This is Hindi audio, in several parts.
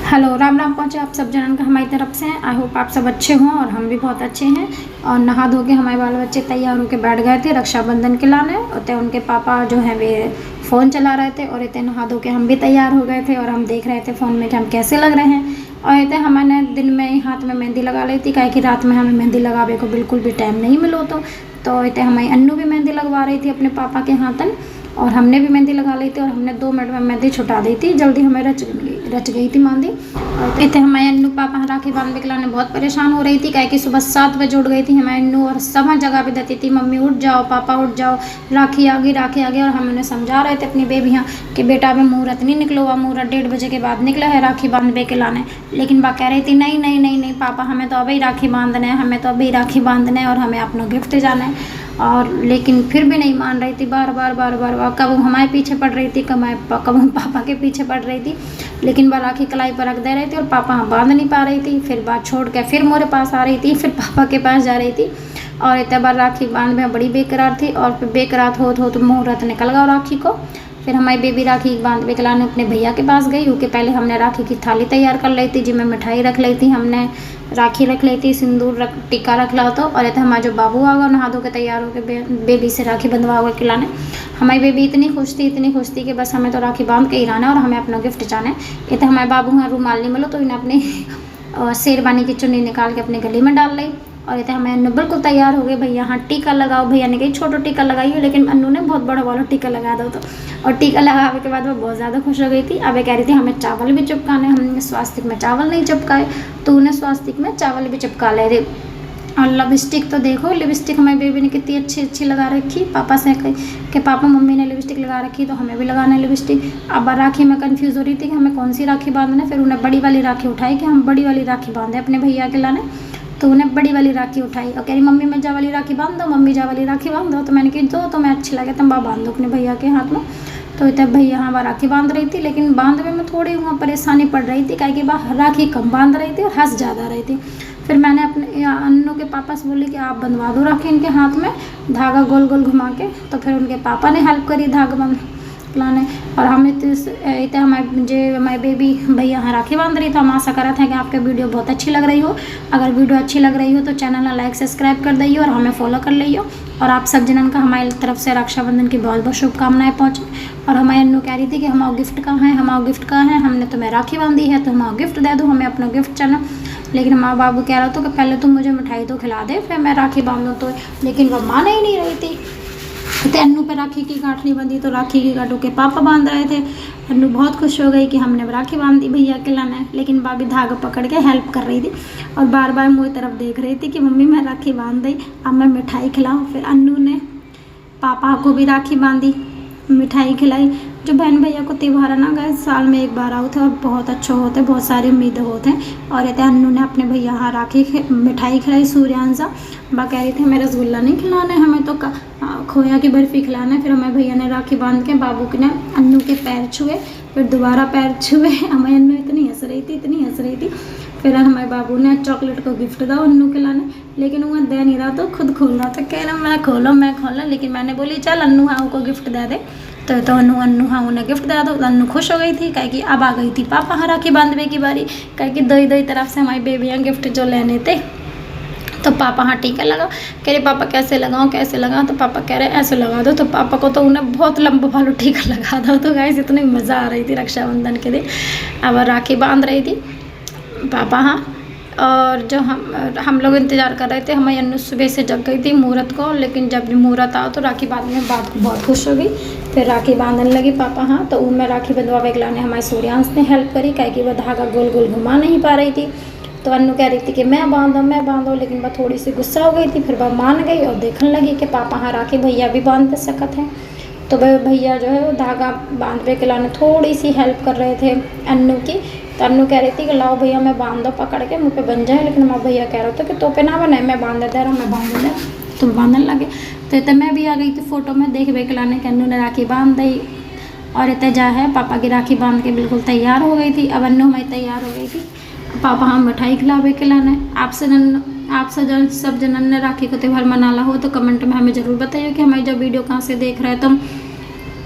हेलो, राम राम पहुँचे आप सब जनन का हमारी तरफ से। आई होप आप सब अच्छे हों और हम भी बहुत अच्छे हैं। और नहा धो के हमारे बाल बच्चे तैयार होकर बैठ गए थे रक्षाबंधन के लाने। और उनके पापा जो हैं वे फ़ोन चला रहे थे और इतने नहा धो के हम भी तैयार हो गए थे और हम देख रहे थे फ़ोन में कि हम कैसे लग रहे हैं। और इतने हमारे दिन में हाथ में मेहंदी लगा ली थी, काहे कि रात में हमें मेहंदी लगावे को बिल्कुल भी टाइम नहीं मिलो। तो इतने हमारी अन्नू भी मेहंदी लगवा रही थी अपने पापा के हाथन और हमने भी मेहंदी लगा ली थी और हमने 2 मिनट में मेहंदी छुटा दी थी। जल्दी हमें रच गई थी मेहंदी। और इतने हमारे अन्नू पापा राखी बांधने के लाने बहुत परेशान हो रही थी, काहे कि सुबह 7 बजे उठ गई थी हमारे अन्नू और सब जगह पे देती थी, मम्मी उठ जाओ, पापा उठ जाओ, राखी आ गई, राखी आ गई। और हम उन्हें समझा रहे थे अपनी बेबी यहाँ कि बेटा अभी मुहूर्त नहीं निकलो हुआ, मुहूर्त 1:30 बजे के बाद निकला है राखी बांधने के लाने। लेकिन बा कह रही थी नहीं नहीं नहीं नहीं पापा, हमें तो अभी राखी बांधना है, हमें तो अभी राखी बांधना है और हमें अपना गिफ्ट जाना है। और लेकिन फिर भी नहीं मान रही थी, बार बार कब वो हमारे पीछे पड़ रही थी, कब हम पापा के पीछे पड़ रही थी। लेकिन वह राखी कलाई पर रख दे रही थी और पापा बांध नहीं पा रही थी। फिर बात छोड़ के फिर मेरे पास आ रही थी, फिर पापा के पास जा रही थी। और इतने बार राखी बांध में बड़ी बेकरार थी और फिर बेकरार हो तो मुहूर्त निकल गया राखी को। फिर हमारी बेबी राखी बांध के लाने अपने भैया के पास गई, क्योंकि पहले हमने राखी की थाली तैयार कर ली थी जिसमें मिठाई रख ली थी, हमने राखी रख ली थी, सिंदूर टीका रख ला। तो और इतना हमारा जो बाबू आ गया नहा धो के तैयार होकर बेबी से राखी बंधवा हुए खिलाने। हमारी बेबी इतनी खुश थी कि बस हमें तो राखी बांध के ही रहना और हमें अपना गिफ्ट जाना है। ये तो हमारे बाबू हैं रूमाल नहीं मिलो तो इन्हें अपनी शेरवानी की चुन्नी निकाल के अपने गले में डाल ली। और इतने हमें अन्नू बिल्कुल तैयार हो गए, भैया हाँ टीका लगाओ। भैया ने कही छोटो टीका लगाइए, लेकिन अन्नू ने बहुत बड़ा वाला टीका लगा दो। तो और टीका लगाने के बाद वो बहुत ज़्यादा खुश हो गई थी। अब कह रही थी हमें चावल भी चिपकाने, हमने स्वास्तिक में चावल नहीं चिपकाए तो उन्हें स्वास्तिक में चावल भी चिपका ले रहे। और लिपस्टिक तो देखो, लिपस्टिक हमारी बेबी ने कितनी अच्छी लगा रखी। पापा से कही कि पापा मम्मी ने लिपस्टिक लगा रखी तो हमें भी लगाना है लिपस्टिक। अब राखी में कंफ्यूज हो रही थी कि हमें कौन सी राखी बांधना है। फिर उन्हें बड़ी वाली राखी उठाई कि हम बड़ी वाली राखी बांधे अपने भैया के लाने। तो उन्हें बड़ी वाली राखी उठाई और कह रही मम्मी मैं जा वाली राखी बांध दो, मम्मी जा वाली राखी बांध दो। तो मैंने कही जो तुम्हें अच्छी लगे तुम बांध दो अपने भैया के हाथ में। तो इतने भैया हाँ राखी बांध रही थी, लेकिन बांधने में थोड़ी वहाँ परेशानी पड़ रही थी, क्योंकि वह राखी कम बांध रही थी और हंस ज़्यादा रही थी। फिर मैंने अपने अन्नू के पापा से बोली कि आप बंधवा दो राखी इनके हाथ में धागा गोल गोल घुमा के। तो फिर उनके पापा ने हेल्प करी धागा बंध लाने। और हम इतने हमारी बेबी भैया यहाँ राखी बांध रही। तो हम आशा कर रहे थे कि आपके वीडियो बहुत अच्छी लग रही हो। अगर वीडियो अच्छी लग रही हो तो चैनल को लाइक सब्सक्राइब कर दिए और हमें फॉलो कर लियो। और आप सब जनन का हमारी तरफ से रक्षाबंधन की बहुत बहुत शुभकामनाएं पहुँचे। और हमारी अन्नू कह रही थी कि हमारा गिफ्ट कहाँ है, हमारा गिफ्ट कहाँ है, हमने तुम्हें राखी बांधी है तो हमारा गिफ्ट दे दो, हमें अपना गिफ्ट चला। लेकिन हमारा बाबू कह रहा था कि पहले तुम मुझे मिठाई तो खिला दे फिर मैं राखी बांधूँ। तो लेकिन वह मान ही नहीं रही थी। तो अन्नू पे राखी की गांठ नहीं बंधी तो राखी की गांठों के पापा बांध रहे थे। अन्नू बहुत खुश हो गई कि हमने राखी बांध दी भैया के लाने। लेकिन भाभी धागा पकड़ के हेल्प कर रही थी और बार बार मुझे तरफ देख रही थी कि मम्मी मैं राखी बांध दी, अब मैं मिठाई खिलाऊँ। फिर अन्नू ने पापा को भी राखी बांधी, मिठाई खिलाई। जो बहन भैया को त्यौहार ना गए साल में एक बार आते और बहुत अच्छे होते, बहुत सारी उम्मीदें होते हैं। और इतने अन्नू ने अपने भैया हाँ राखी मिठाई खिलाई सूर्यांशा। बा कह रही थी हमें रसगुल्ला नहीं खिलाना है, हमें तो खोया की बर्फ़ी खिलाना है। फिर हमारे भैया ने राखी बांध के बाबू के ने अन्नू के पैर छुए, फिर दोबारा पैर छुए। हमारी अन्नू इतनी हंस रही थी। फिर हमारे बाबू ने चॉकलेट को गिफ्ट दिया अन्नू के लाने, लेकिन वो दे नहीं रहा तो खुद खोल रहा था, कह रहा मैं खोलो। लेकिन मैंने बोली चल अन्नू हाँ को गिफ्ट दे दे। तो अन्नू हाँ उन्हें गिफ्ट दे दो। तो अन्नू खुश हो गई थी, कह कि अब आ गई थी पापा हाँ राखी बांधने की बारी। कह कि दो तरफ से हमारी बेबियाँ गिफ्ट जो लेने थे। तो पापा हाँ टीका लगा, कह रहे पापा कैसे लगाऊँ। तो पापा कह रहे ऐसे लगा दो। तो पापा को तो उन्हें बहुत लंबा वाला टीका लगा दो। तो गाइस इतनी मज़ा आ रही थी रक्षाबंधन के दिन। अब राखी बांध रही थी पापा हाँ। और जो हम लोग इंतज़ार कर रहे थे, हमारी अन्नू सुबह से जग गई थी मुहूर्त को। लेकिन जब मुहूर्त आओ तो राखी बांधने में बहुत खुश हो गई। फिर राखी बांधने लगी पापा हाँ। तो उनमें राखी बंधवा के लाने हमारे सूर्यांश ने हेल्प करी, कह कि वह धागा गोल गोल घुमा नहीं पा रही थी। तो अन्नू कह रही थी कि मैं बांधो, लेकिन वह थोड़ी सी गुस्सा हो गई थी। फिर वह मान गई और देखने लगी कि पापा हाँ राखी भैया भी बांध सकते हैं। तो वह भैया जो है वो धागा बांधने के लाने थोड़ी सी हेल्प कर रहे थे अन्नू की। तो अन्नू कह रही थी कि लाओ भैया मैं बांध दो पकड़ के, मुँह पे बन जाए। लेकिन हमारा भैया कह रहा था कि तो पे ना बने, मैं बांध दे रहा हूँ, मैं बांध दे। तुम बांधने लगे। तो इतने मैं भी आ गई थी फोटो में देखने के लाने कि अन्नू ने राखी बांध दी। और इतने जा है पापा की राखी बांध के बिल्कुल तैयार हो गई थी। अब अन्नू हमारी तैयार हो गई थी, पापा हम मिठाई खिलावे के लाने। आप सब जनन ने राखी को त्यौहार मनाला हो तो कमेंट में हमें ज़रूर बताइए कि हमारी जब वीडियो कहाँ से देख रहे हैं तुम।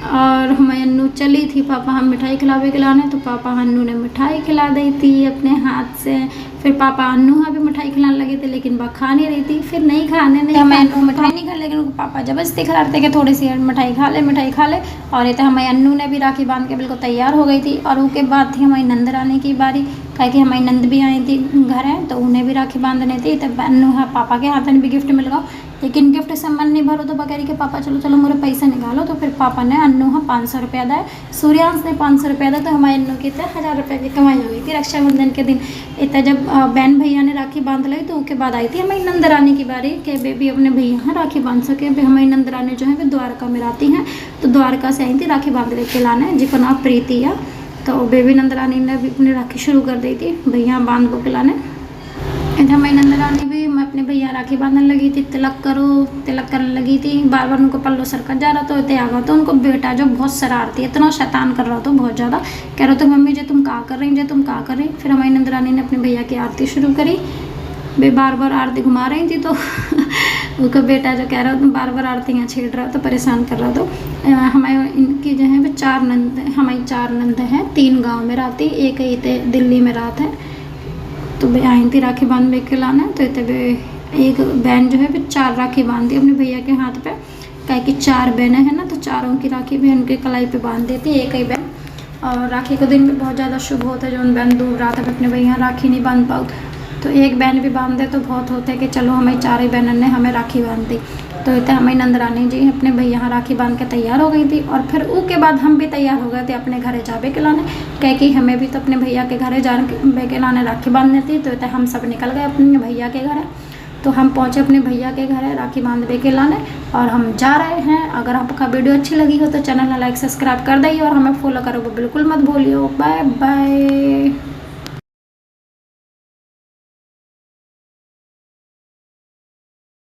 और हमारी अन्नू चली थी पापा हम मिठाई खिलावे खिलाने, तो पापा अन्नू ने मिठाई खिला दी थी अपने हाथ से। फिर पापा अन्नू हाँ भी मिठाई खिलाने लगे थे, लेकिन वह खा नहीं रही थी। फिर नहीं खाने नहीं हमें अन्नू मिठाई नहीं खा, लेकिन उनको पापा जबरदस्ती खिला रहे थे कि थोड़ी सी मिठाई खा ले मिठाई खा ले। और ये तो हमारी अन्नू ने भी राखी बांध के बिल्कुल तैयार हो गई थी। और उसके बाद थी हमारी नंद आने की बारी, कहे कि हमारी नंद भी आई थी घर है, तो उन्हें भी राखी बांधने थी। तब अन्नू हाँ पापा के हाथ में भी गिफ्ट मिल गया, लेकिन गिफ्ट से मन नहीं भरो तो बकरी के पापा चलो चलो मेरे पैसे निकालो। तो फिर पापा ने अन्नू हाँ 500 रुपया दिया, सूर्यांश ने 500 रुपया दिया, तो हमारे अन्नू की 1000 रुपये की कमाई हो गई थी रक्षाबंधन के दिन। इतना जब बहन भैया ने राखी बांध ली, तो उसके बाद आई थी हमारी नंद रानी की बारी कि बेबी अपने भैया हाँ राखी बांध सके। हमारी नंद रानी जो है वे द्वारका में रहती हैं, तो द्वारका से आई थी राखी बांध के लाने, जिसका नाम प्रीति है। तो बेबी नंद रानी ने भी अपनी राखी शुरू कर दी थी भैया बांध को खिलाने। इधर हमारी नंद रानी भी मैं अपने भैया राखी बांधने लगी थी, तिलक करो तिलक करने लगी थी। बार बार उनको पल्लो सरकत जा रहा, तो इतने आ गया। तो उनको बेटा जो बहुत शरारती इतना शैतान कर रहा था बहुत ज़्यादा, कह रहा था मम्मी जो तुम क्या कर रही जो तुम क्या कर रही। फिर हमारी नंद रानी ने अपने भैया की आरती शुरू करी, वे बार बार आरती घुमा रही थी। तो उसका बेटा जो कह रहा था बार बार आरतियाँ छेड़ रहा था, परेशान कर रहा था। हमारे इनकी जो है वो 4 नंद हमारी 4 नंद हैं, 3 गाँव में रहती, एक ही दिल्ली में रहते हैं। तो वे आई थी राखी बांध के लाना, तो एक बहन जो है वो 4 राखी बांध दी अपने भैया के हाथ पे, कहे कि 4 बहनें हैं ना, तो चारों की राखी भी उनके कलाई पे बांध देती एक ही बहन। और राखी को दिन भी बहुत ज़्यादा शुभ होता है, जो उन बहन दूर रात में अपने भैया राखी नहीं बांध पाओ, तो एक बहन भी बांध दे तो बहुत होता है कि चलो हमारी 4 ही बहनों ने हमें राखी बांध दी। तो इतने हमारी नंद रानी जी अपने भैया राखी बांध के तैयार हो गई थी। और फिर उसके बाद हम भी तैयार हो गए थे अपने घरे जाबे के लाने, कह कि हमें भी तो अपने भैया के घरे जाने के लाने राखी बांधनी थी। तो इतने हम सब निकल गए अपने भैया के घर। तो हम पहुँचे अपने भैया के घर राखी बांधने के लाने, और हम जा रहे हैं। अगर आपका वीडियो अच्छी लगी हो तो चैनल लाइक सब्सक्राइब कर दइए, और हमें फॉलो करो वो बिल्कुल मत भूलिए। Bye bye.